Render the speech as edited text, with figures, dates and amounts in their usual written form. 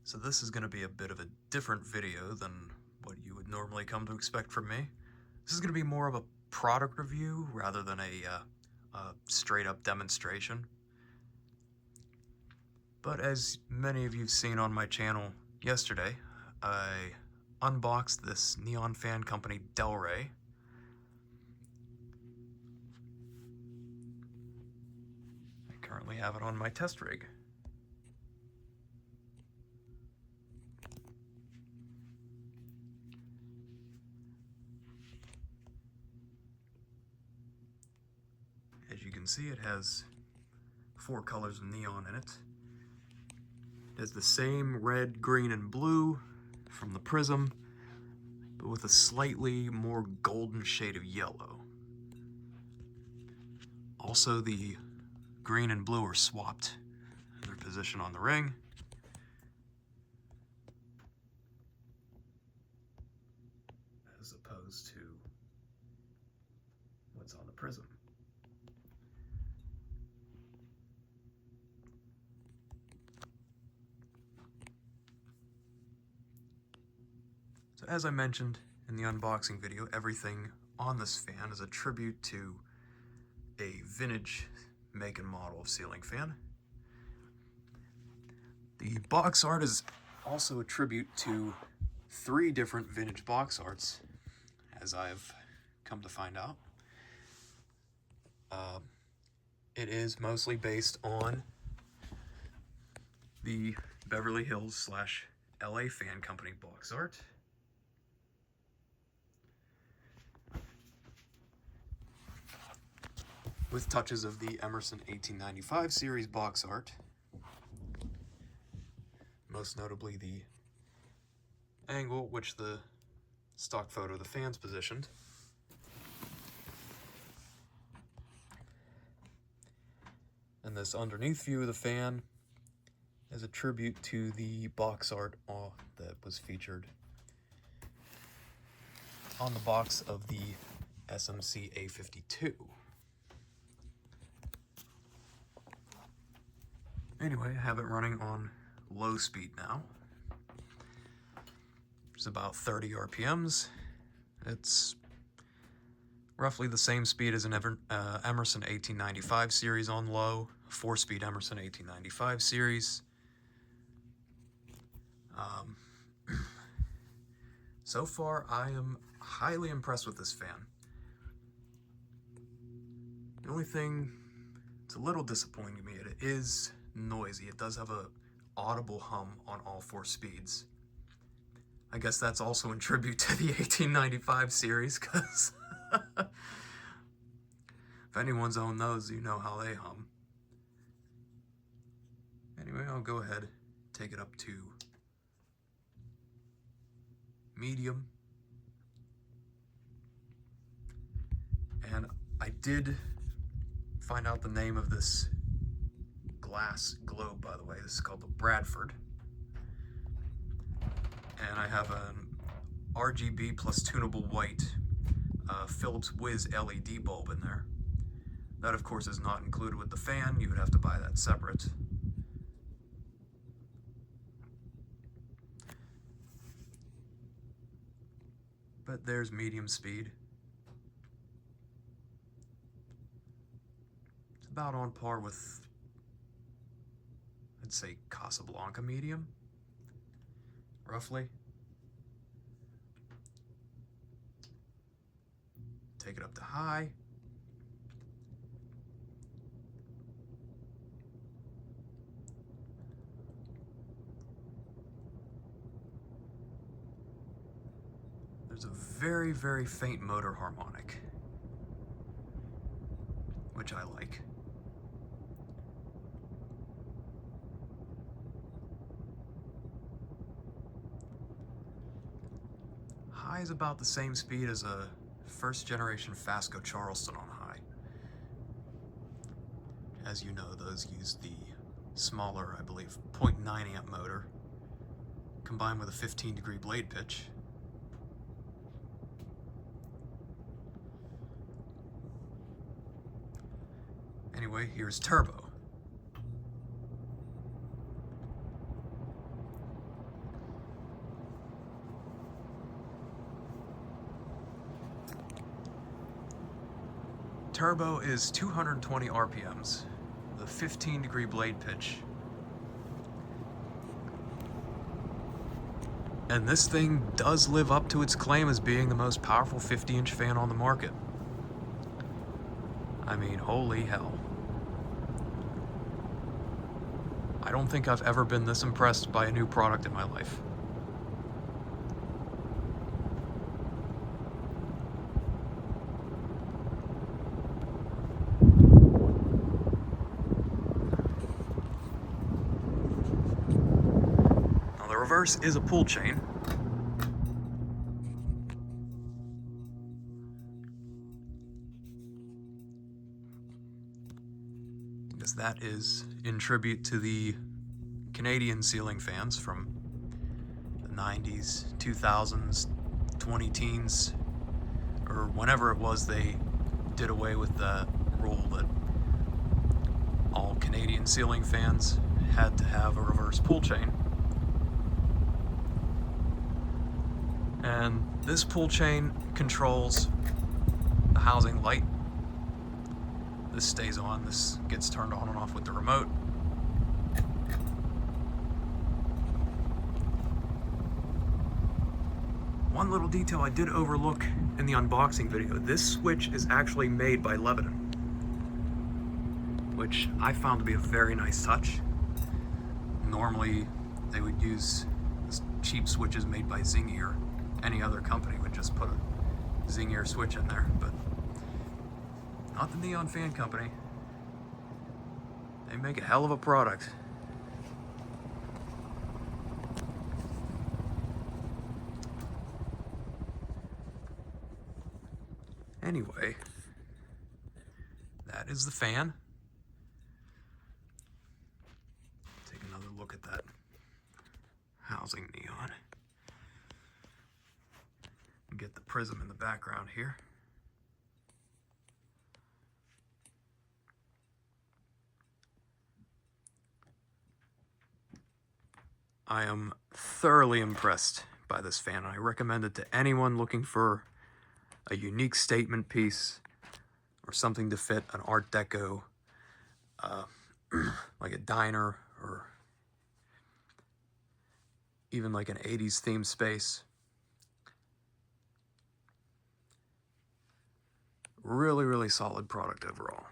So this is going to be a bit of a different video than what you would normally come to expect from me. This is going to be more of a product review rather than a straight up demonstration. But as many of you've seen on my channel yesterday, I unboxed this neon fan company Delray. I currently have it on my test rig. As you can see, it has 4 colors of neon in it. It has the same red, green, and blue from the prism, but with a slightly more golden shade of yellow. Also, the green and blue are swapped in their position on the ring. As opposed to what's on the prism. So as I mentioned in the unboxing video, everything on this fan is a tribute to a vintage make and model of ceiling fan. The box art is also a tribute to 3 different vintage box arts, as I've come to find out. It is mostly based on the Beverly Hills / LA Fan Company box art. With touches of the Emerson 1895 series box art, most notably the angle at which the stock photo of the fan's positioned. And this underneath view of the fan is a tribute to the box art that was featured on the box of the SMC A52. Anyway, I have it running on low speed now. It's about 30 RPMs. It's roughly the same speed as an Emerson 1895 series on low, 4-speed Emerson 1895 series. So far, I am highly impressed with this fan. The only thing that's a little disappointing to me, it is noisy. It does have a audible hum on all 4 speeds. I guess that's also in tribute to the 1895 series, because if anyone's owned those, you know how they hum. Anyway, I'll go ahead, take it up to medium. And I did find out the name of this glass globe, by the way. This is called the Bradford. And I have an RGB plus tunable white Philips Whiz LED bulb in there. That, of course, is not included with the fan. You would have to buy that separate. But there's medium speed. It's about on par with, I'd say, Casablanca medium, roughly. Take it up to high. There's a very, very faint motor harmonic, which I like. High is about the same speed as a first generation Fasco Charleston on high. As you know, those use the smaller, I believe, 0.9 amp motor combined with a 15-degree blade pitch. Anyway, here's turbo. turbo is 220 RPMs, the 15-degree blade pitch. And this thing does live up to its claim as being the most powerful 50-inch fan on the market. I mean, holy hell. I don't think I've ever been this impressed by a new product in my life. Now the reverse is a pull chain. Because that is in tribute to the Canadian ceiling fans from the 90s, 2000s, 20-teens, or whenever it was they did away with the rule that all Canadian ceiling fans had to have a reverse pull chain. And this pull chain controls the housing light. This stays on, this gets turned on and off with the remote. One little detail I did overlook in the unboxing video, this switch is actually made by Lebanon, which I found to be a very nice touch. Normally they would use cheap switches made by Zingy, or any other company would just put a Zingy switch in there, but not the Neon Fan Company. They make a hell of a product. Anyway, that is the fan. Take another look at that housing neon. Get the prism in the background here. I am thoroughly impressed by this fan. I recommend it to anyone looking for a unique statement piece or something to fit an Art Deco, like a diner, or even like an 80s themed space. Really, really solid product overall.